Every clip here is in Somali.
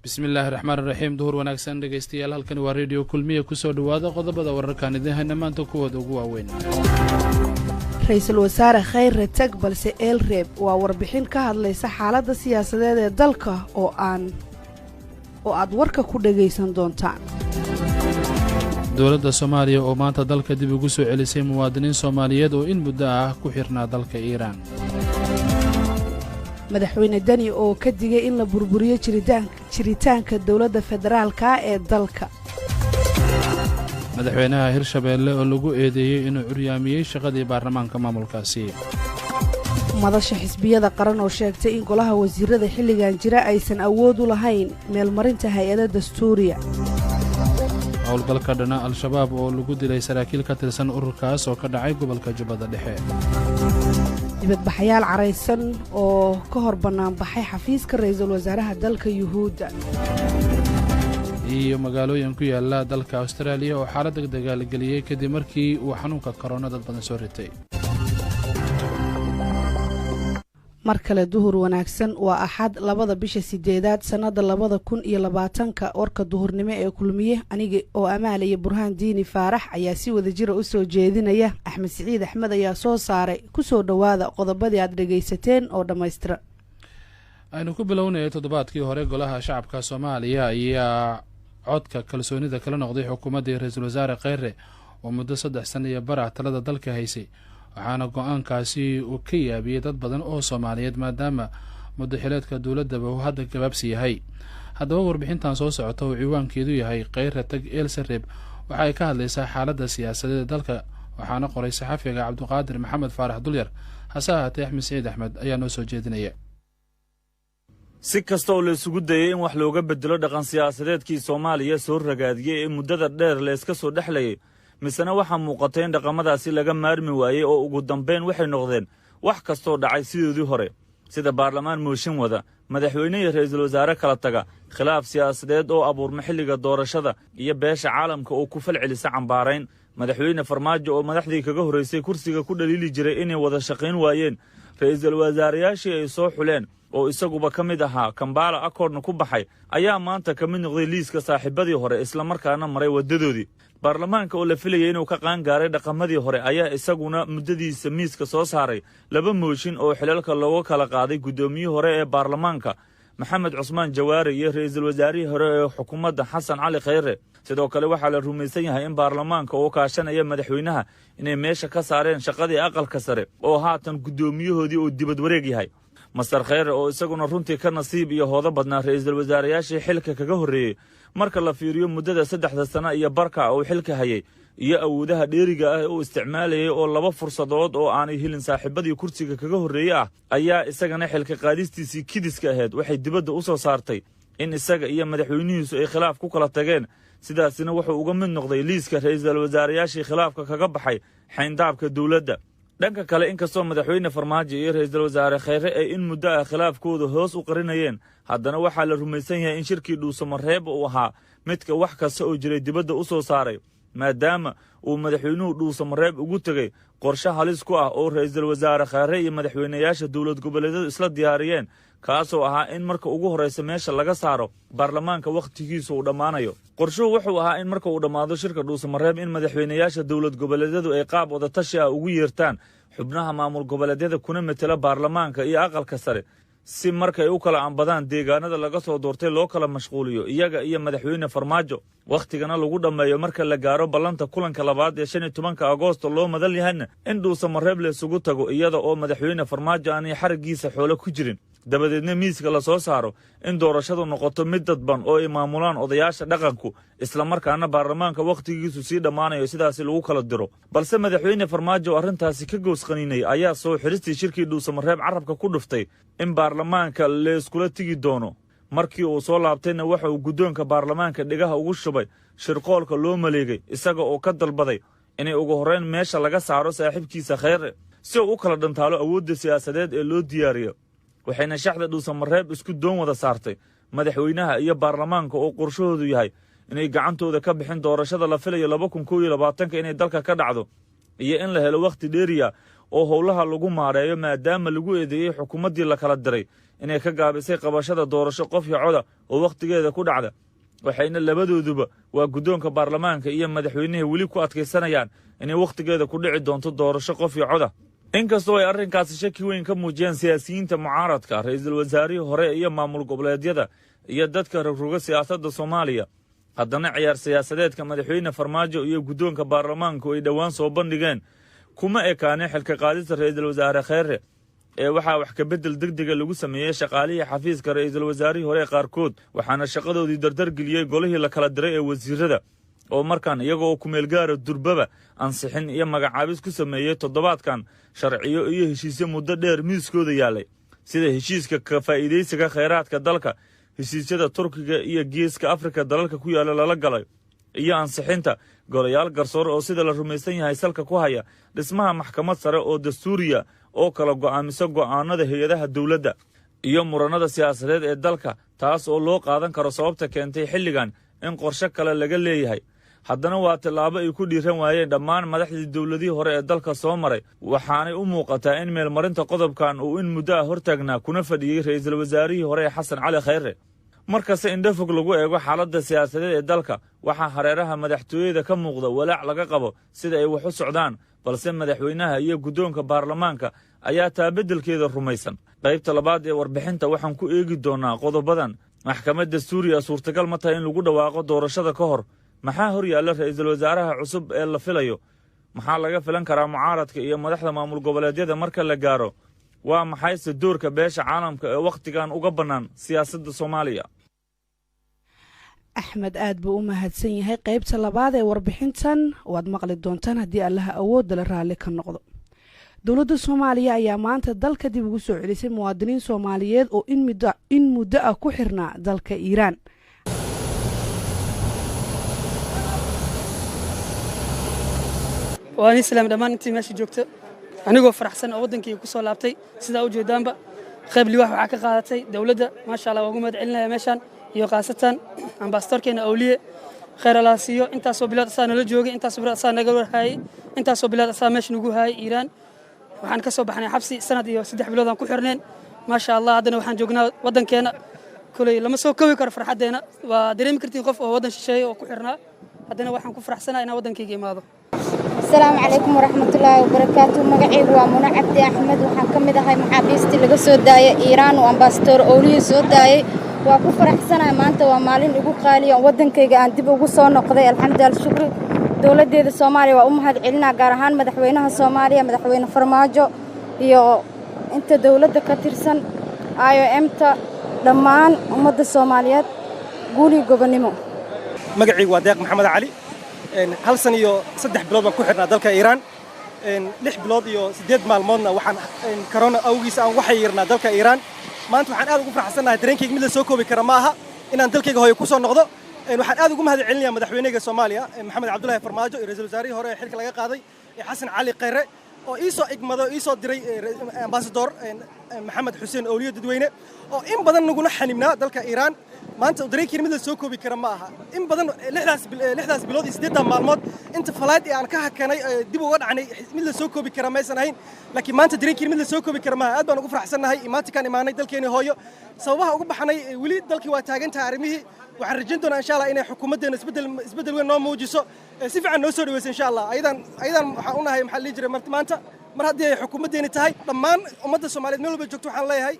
bismillaahi raxmaan raxiim duhur wanaagsan dhegaystayaal halkani waa reediyo kulmiye kusoo dhowaada qodobada wararkaan idin hayna maanta kuwooda ugu waaweyn. ra-iisul wasaare khayre tag balse eelreeb waa warbixin ka hadlaysa xaaladda siyaasadeed ee dalka oo aad warka ku dhagaysan doontaan. dowladda soomaaliya oo maanta dalka dib ugu soo celisay muwaadiniin soomaaliyeed oo in muddo ah ku xirnaa dalka iiraan. madaxweyne deni oo ka digay in la burburiyo jiritaanka dowladda federaalka ee dalka. madaxweynaha hirshabeelle oo lagu eedeeyey inuu curyaamiyey shaqadii baarlamaanka maamulkaasi. madasha xisbiyada qaran oo sheegtay in golaha wasiirada xilligan jira aysan awood u lahayn meelmarinta hay-ada dastuuriya. howlgalka dhana al-shabaab oo lagu dilay saraakiil ka tirsan ururkaas oo ka dhacay gobolka jubbada dhexe. dibadbaxayaal caraysan oo ka hor bannaanbaxay xafiiska ra'iisul wasaaraha dalka yuhuudda. iyo magaalooyin ku yaala dalka austraaliya oo xaalad degdega la geliyey kadib markii uu xanuunka korona dad badan soo ritay. mar kale duhur wanaagsan waa axad 2 bisha 8 sannada 2020 warka duhurnimo ee kulmiye aniga oo amaale iyo burhaan diini faarax ayaa si wada jira u soo jeedinaya. axmed siciid axmed ayaa soo saaray ku soo dhowaada qodobadii aad dhagaysateen oo dhammaystiran. aynu ku bilownay toddobaadkii hore golaha shacabka Soomaaliya ayaa codka kalsoonida kala noqday xukuumadda ra'iisul wasaare Khayre oo muddo 3 sano iyo bar talada dalka haysay. waxaana go'aankaasi uu ka yaabiyey dad badan oo Soomaaliyeed maadaama muddo xileedka dowladaba uu hadda gabaabsi yahay. haddaba warbixintan soo socota oo ciwaankeedu yahay Khayre tag eelsareeb waxa ay ka hadlaysaa xaaladda siyaasadeed ee dalka waxaana qoray saxafiga Cabdiqaadir Maxamed Faarax Dulyar. hase ahaatee Axmed Siciid Axmed ayaa noo soo jeedinaya. si kasta oo la isugu dayay in wax looga bedelo dhaqan siyaasadeedkii Soomaaliya soo ragaadiyay ee muddada dheer la iska soo dhexlayay misana waxaa muuqatay in dhaqamadaasi laga maarmi waayey oo ugu dambayn waxay noqdeen wax kastoo dhacay sidoodii hore sida baarlamaan mooshin wada madaxweyne iyo ra'iisul wasaare kala taga khilaaf siyaasadeed oo abuurma xilliga doorashada iyo beesha caalamka oo ku falcelisa cambaarayn madaxweyne farmaajo oo madaxdii kaga horraysay kursiga ku dhaliili jiray inay wada shaqayn waayeen ra'iisul wasaareyaashii ay soo xuleen oo isaguba ka mid ahaa Kampala Accord ku baxay ayaa maanta ka mid noqday liiska saaxiibadii hore isla markaana maray wadadoodii baarlamaanka oo la filayay inuu ka qaan gaaray dhaqamadii hore ayaa isaguna muddadiisa miiska soo saaray 2 mooshin oo xilalka looga kala qaaday gudoomiyihii hore ee baarlamaanka Maxamed Cusmaan Jawaari iyo ra'iisul wasaarihii hore ee xukuumadda Xasan Cali Khayre. sidoo kale waxaa la rumaysan yahay in baarlamaanka oo kaashanaya madaxweynaha inay meesha ka saareen shaqadii aqalka sare oo haatan gudoomiyahoodii oo dibad wareeg yahay. Masar Khayre oo isaguna runtii ka nasiib iyo hoodo badnaa ra'iisul wasaarayaashii xilka kaga horreeyay marka la fiiriyo muddada 3 sano iyo barka uu xilka hayay iyo awoodaha dheeriga ah oo isticmaalayay oo 2 fursadood oo aanay helin saaxiibadii kursiga kaga horreeyay ayaa isagana xilka qaadistiisii kidiska ahayd waxay dibadda u soo saartay in isaga iyo madaxweynihiisu ay khilaaf ku kala tageen sidaasina wuxuu uga mid noqday liiska ra'iisul wasaarayaashii khilaafka kaga baxay xayndaabka dowladda. dhanka kale inkastoo madaxweyne farmaajo iyo ra'iisul wasaare Khayre ay in muddo ah khilaafkooda hoos u qarinayeen haddana waxaa la rumaysan yahay in shirkii dhuusamareeb uu ahaa midka wax kasta oo jiray dibadda u soo saaray maadaama uu madaxweynuhu dhuusamareeb ugu tegay qorshe halis ku ah oo ra'iisul wasaare Khayre iyo madaxweynayaasha dowlad goboleedyadu isla diyaariyeen kaasoo ahaa in marka ugu horeysa meesha laga saaro baarlamaanka waqtigiisa uu dhammaanayo. qorshuhu wuxuu ahaa in marka uu dhammaado shirka dhuusamareeb in madaxweynayaasha dowlad goboleedyadu ay qaab wada tashi ah ugu yeertaan xubnaha maamul goboleedyada kuna metela baarlamaanka iyo aqalka sare si markay u kala ambadaan deegaanada laga soo doortay loo kala mashquuliyo iyaga iyo madaxweyne farmaajo waqtigana lagu dhammeeyo marka la gaaro ballanta kulanka labaad ee 15 Agoosto loo madal yahayna in dhuusamareeb la isugu tago iyada oo madaxweyne farmaajo aanay xarigiisa xoolo ku jirin dabadeedna miiska la soo saaro in doorashadu noqoto mid dadban oo ay maamulaan odayaasha dhaqanku isla markaana baarlamaanka waqtigiisu sii dhammaanayo sidaas lagu kala diro balse madaxweyne farmaajo arrintaasi ka goosqaninay ayaa soo xiristii shirkii dhuusamareeb carabka ku dhuftay in baarlamaanka la iskula tigi doono markii uu soo laabtayna waxa uu gudoonka baarlamaanka dhigaha ugu shubay shirqoolka loo maleegay isaga oo ka dalbaday inay ugu horreyn meesha laga saaro saaxiibkiisa Khayre si uu u kala dhantaalo awoodda siyaasadeed ee loo diyaariyo waxayna shaxda dhuusamareeb isku doon wada saartay madaxweynaha iyo baarlamaanka oo qorshahoodu yahay inay gacantooda ka bixin doorashada la filayo 2021 inay dalka ka dhacdo iyo in la helo waqti dheeriya oo howlaha lagu maareeyo maadaama lagu eedeeyay xukuumaddii la kala diray inay ka gaabisay qabashada doorasho qof iyo coda oo wakhtigeeda ku dhacda waxayna labadooduba waa guddoonka baarlamaanka iyo madaxweynihii weli ku adkaysanayaan inay wakhtigeeda ku dhici doonto doorasho qof iyo coda inkastoo ay arrinkaasi shaki weyn ka muujiyeen siyaasiyiinta mucaaradka ra'iisul wasaarihii hore iyo maamul goboleedyada iyo dadka rogroga siyaasadda Soomaaliya haddana ciyaar siyaasadeedka madaxweyne Farmaajo iyo guddoonka baarlamaanku ay dhawaan soo bandhigeen kuma ekaanay xilka qaadista ra'iisul wasaare Khayre ee waxaa wax ka bedel degdeg lagu sameeyay shaqaalihii xafiiska ra'iisul wasaarihii hore qaarkood waxaana shaqadoodii dardar geliyay golihii la kala diray ee wasiirada oo markaan iyagoo ku meel gaar durbaba ansixin iyo magacaabis ku sameeyay toddobaadkan sharciyo iyo heshiisyo muddo dheer miiskooda yaalay sida heshiiska ka faa'iideysiga kheyraadka dalka heshiisyada Turkiga iyo Geeska Afrika dalalka ku yaala lala galay iyo ansixinta golayaal garsoor oo sida la rumaysan yahay salka ku haya dhismaha maxkamad sare oo dastuuriya oo kala go'aamisa go'aanada hay'adaha dawladda iyo muranada siyaasadeed ee dalka taas oo loo qaadan karo sababta keentay xilligan in qorshe kale laga leeyahay haddana waa tallaabo ay ku dhiiran waayeen dhammaan madaxdii dawladihii hore ee dalka soo maray waxaanay u muuqataa in meelmarinta qodobkan uu in muddo hortaagnaa kuna fadhiyey ra'iisul wasaarihii hore Xasan Cali Khayre markasta indhafog lagu eego xaaladda siyaasadeed ee dalka waxaa hareeraha madaxtooyada ka muuqda walaac laga qabo sida ay wax u socdaan balse madaxweynaha iyo guddoonka baarlamaanka ayaa taa beddelkeeda rumaysan qaybta labaad ee warbixinta waxaan ku eegi doonaa qodobadan maxkamadda Suuriya suurtagal ma tahay in lagu dhawaaqo doorashada ka hor maxaa hor yaalla ra'iisul wasaaraha cusub ee la filayo maxaa laga filan karaa mucaaradka iyo madaxda maamul goboleedyada marka la gaaro waa maxay doorka beesha caalamka ee waqtigan uga bannaan siyaasadda Soomaaliya axmed aad buu u mahadsan yahay qaybta labaad ee warbixintan waad maqli doontaan haddii allaha awoodda la raalli ka noqdo dowladda Soomaaliya ayaa maanta dalka dib ugu soo celisay muwaadiniin Soomaaliyeed oo in muddo ah ku xirnaa dalka Iiraan waan islaam dhamaan intii meesha joogto anigoo faraxsan oo wadankii ku soo laabtay sida u jeedaanba qayb liwaax waxa ka qaadatay dawladda ma sha Allah ugu mahad celinaya meeshan iyo qaasatan ambassadorkeena awliye khayr Allah siiyo intaas oo bilaad asana la joogay intaas oo bilaad asana naga warhaay intaas oo bilaad asana meesha nagu haay Iiraan waxaan ka soo baxnay xabsi sanad iyo 3 bilood aan ku xirneen ma sha Allah hadana waxaan joognaa wadankeena kulay lama soo koobi karo farxadeena waa dareemi kartiin qof oo wadan shisheeye oo ku xirnaa hadana waxaan ku faraxsanahay inaan wadankayga imaado السلام عليكم ورحمة الله وبركاته مقعيب ومنى عبد أحمد وحن كمدة هاي محابيستي لغا سوداية إيران وأمباستور أولي سوداية وكفر حسنا ما أنت ومالين لغو قالي ودن كيغا أندب وغسو نقضي الحمد لله الشكر دولة دي الصومالي وأمها العلنا قارهان مدحوينها الصومالية مدحوين فرماجو يو انت دولة كتيرسن IOM-تا لمان أمد الصوماليات قولي قبنمو مقعيب وداق محمد علي hal san iyo 3 bilood baan ku xirnaa dalka Iiraan 6 bilood iyo 8 maalmoodna waxaan corona awgiis aan waxay yirnaa dalka Iiraan maanta waxaan aad ugu faraxsanahay dareenkayga mid la soo koobi kara maaha inaan dalkayga hooyo ku soo noqdo waxaan aad ugu mahad celinayaa madaxweynaha Soomaaliya Maxamed Cabdullaahi Farmaajo iyo ra'iisul wasaarihii hore ee xilka laga qaaday Xasan Cali Khayre oo ii soo diray ambassador Maxamed Xuseen Awliyo dadweyne oo in badan nagula xanibnaa dalka Iiraan maanta dareenkii mid la soo koobi kara ma aha in badan 6 bilood iyo 8 maalmood inta falaad aan ka hakanay dib uga dhacnay mid la soo koobi kara ma aysan ahayn laakiin maanta dareenkii mid la soo koobi kara ma aad baan ugu faraxsanahay imaantikan imaanay dalkeena hooyo sababaha ugu baxnay wali dalkii waa taagan tahay arrimihii waxaan rajayn doonaa insha Allah inay xukuumadeena isbedel weyn noo muujiso si fiican noo soo dhaweyso insha Allah aydan waxaan u nahay maxaa la jiray maanta mar haddii ay xukuumadeena tahay dhammaan ummadda Soomaaliyeed meel walba joogto waxaan leeyahay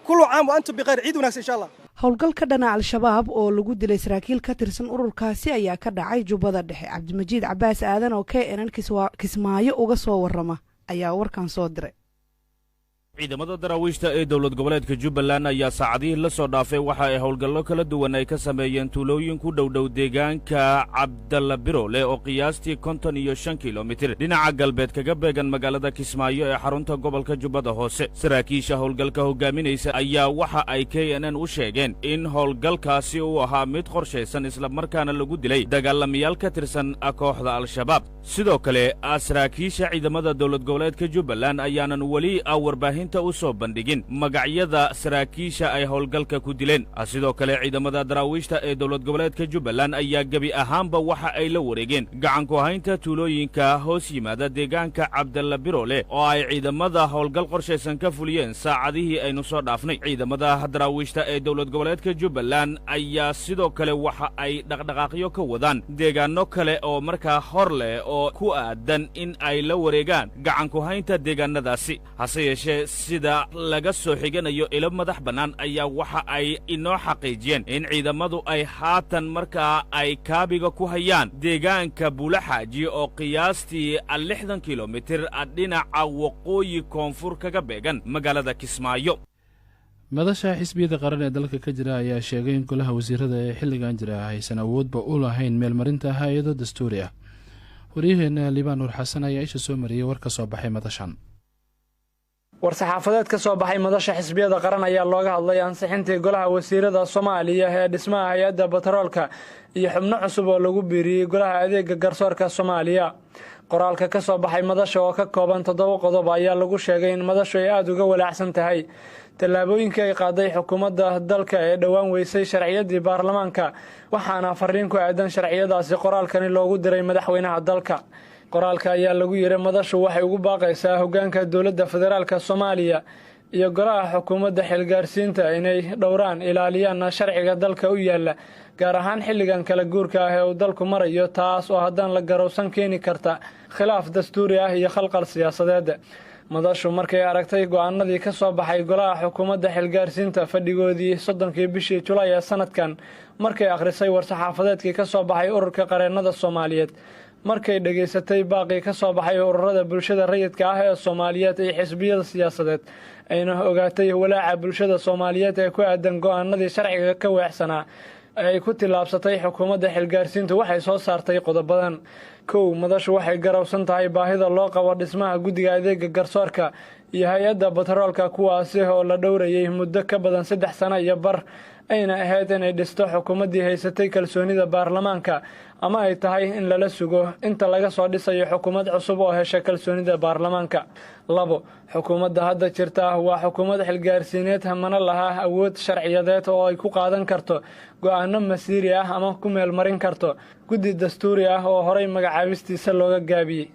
kullu caam wa antum biqayr ciid wanaagsan insha Allah howlgalka dhana al-shabaab oo lagu dilay saraakiil ka tirsan ururkaasi ayaa ka dhacay Jubbada Dhexe Cabdimajiid Cabaas Aadan oo KNN Kismaayo uga soo warrama ayaa warkan soo diray ciidamada daraawiishta ee dowlad goboleedka Jubbaland ayaa saacadihii la soo dhaafay waxa ay howlgallo kala duwan ay ka sameeyeen tuulooyin ku dhow deegaanka Cabdalla Birole oo qiyaastii 55 kiiloomitir dhinaca galbeed kaga beegan magaalada Kismaayo ee xarunta gobolka Jubbada Hoose saraakiisha howlgalka hogaaminaysa ayaa waxa ay KNN u sheegeen in howlgalkaasi uu ahaa mid qorshaysan isla markaana lagu dilay dagaalamayaal ka tirsan kooxda al-shabaab sidoo kale saraakiisha ciidamada dowlad goboleedka Jubbaland ayaanan wali warbaahin warbaahinta u soo bandhigin magacyada saraakiisha ay howlgalka ku dileen. Sidoo kale ciidamada daraawiishta ee dowlad goboleedka Jubbaland ayaa gebi ahaanba waxa ay la wareegeen gacan ku haynta tuulooyinka hoos yimaada deegaanka Cabdalla Biroole oo ay ciidamada howlgal qorshaysan ka fuliyeen saacadihii aynu soo dhaafnay. ciidamada daraawiishta ee dowlad goboleedka Jubbaland ayaa sidoo kale waxa ay dhaqdhaqaaqyo ka wadaan deegaano kale oo markaa hor leh oo ku aadan in ay la wareegaan gacan ku haynta deegaanadaasi. hase yeeshee sida laga soo xiganayo ilo madax bannaan ayaa waxa ay inoo xaqiijiyeen in ciidamadu ay haatan markaa ay kaabiga ku hayaan deegaanka Buulaxaaji oo qiyaastii 60 kilomitir dhinaca waqooyi koonfur kaga beegan magaalada Kismaayo. madasha xisbiyada qaran ee dalka ka jira ayaa sheegay in golaha wasiirada ee xilligan jira aysan awoodba u lahayn meelmarinta hay-ado dastuuri ah. waryaheena Liibaan Nuur Xasan ayaa isha soo mariyay war ka soo baxay madashan. war-saxaafadeed ka soo baxay madasha xisbiyada qaran ayaa looga hadlay ansixintii golaha wasiirada Soomaaliya ee dhismaha hay-adda batroolka iyo xubno cusub oo lagu biiriyay golaha adeega garsoorka Soomaaliya. qoraalka ka soo baxay madasha oo ka kooban 7 qodob ayaa lagu sheegay in madashu ay aad uga walaacsan tahay tallaabooyinka ay qaaday xukuumadda dalka ee dhawaan weysay sharciyadii baarlamaanka, waxaana fariin ku aadan sharciyadaasi qoraalkani loogu diray madaxweynaha dalka. qoraalka ayaa lagu yiri madashu waxay ugu baaqaysaa hoggaanka dowladda federaalka Soomaaliya iyo golaha xukuumadda xilgaarsiinta inay dhowraan ilaaliyaan sharciga dalka u yaala, gaar ahaan xilligan kala guurka ah ee uu dalku marayo, taas oo haddaan la garowsan keeni karta khilaaf dastuuri ah iyo khalkhal siyaasadeed. madashu markay aragtay go'aanadii ka soo baxay golaha xukuumadda xilgaarsiinta fadhigoodii 30 bishii Julaay ee sanadkan, markay akhrisay war-saxaafadeedkii ka soo baxay ururka qareennada Soomaaliyeed, markay dhageysatay baaqii ka soo baxay ururada bulshada rayidka ah ee Soomaaliyeed iyo xisbiyada siyaasadeed, ayna ogaatay walaaca bulshada Soomaaliyeed ee ku aadan go'aanadii sharciga ka weexsanaa ay ku tilaabsatay xukuumadda xilgaarsiintu waxay soo saartay qodobadan. 1. madashu waxay garowsan tahay baahida loo qabo dhismaha guddiga adeega garsoorka iyo hay-adda batroolka, kuwaasi oo la dhowrayay muddo ka badan 3 sano iyo bar, ayna ahayd inay dhisto xukuumaddii haysatay kalsoonida baarlamaanka, ama ay tahay in lala sugo inta laga soo dhisayo xukuumad cusub oo hesha kalsoonida baarlamaanka. 2. xukuumadda hadda jirta waa xukuumad xilgaarsiineed mana laha awood sharciyadeed oo ay ku qaadan karto go'aano masiiri ah ama ku meelmarin karto guddi dastuuri ah oo horay magacaabistiisa looga gaabiyey.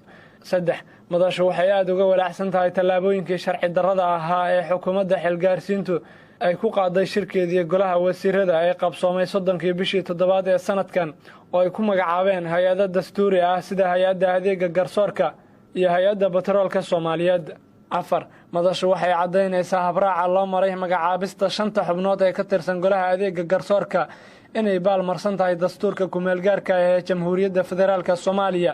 3. madashu waxay aad uga walaacsan tahay tallaabooyinkii sharci darrada ahaa ee xukuumadda xilgaarsiintu ay ku qaaday shirkeedii golaha wasiirada ee qabsoomay 30 bishii 7 ee sanadkan, oo ay ku magacaabeen hay-ado dastuuri ah sida hay-adda adeega garsoorka iyo hay-adda batroolka Soomaaliyeed. 4. madashu waxay caddaynaysaa habraaca loo maray magacaabista 5 xubnood ee ka tirsan golaha adeega garsoorka inay baalmarsan tahay dastuurka ku-meelgaarka ee Jamhuuriyadda Federaalka Soomaaliya.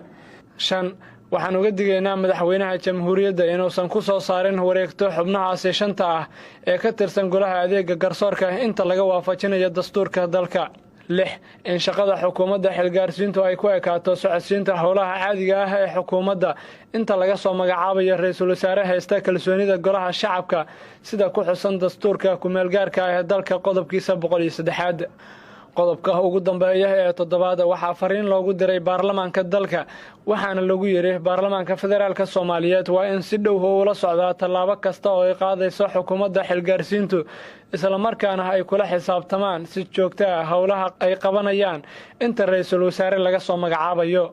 5. waxaan uga digaynaa madaxweynaha jamhuuriyadda inuusan ku soo saarin wareegto xubnahaasi 5 ah ee ka tirsan golaha adeega garsoorka inta laga waafajinayo dastuurka dalka. 6. in shaqada xukuumadda xilgaarsiintu ay ku ekaato socodsiinta howlaha caadiga ah ee xukuumadda inta laga soo magacaabayo ra'iisul wasaare haysta kalsoonida golaha shacabka, sida ku xusan dastuurka ku-meelgaarka ee dalka qodobkiisa 103. qodobka ugu dambeeya ee 7 waxaa fariin loogu diray baarlamaanka dalka, waxaana lagu yiri baarlamaanka federaalka Soomaaliyeed waa in si dhow ula socdaa tallaabo kasta oo ay qaadayso xukuumadda xilgaarsiintu, isla markaana ay kula xisaabtamaan si joogto ah howlaha ay qabanayaan inta ra'iisul wasaare laga soo magacaabayo.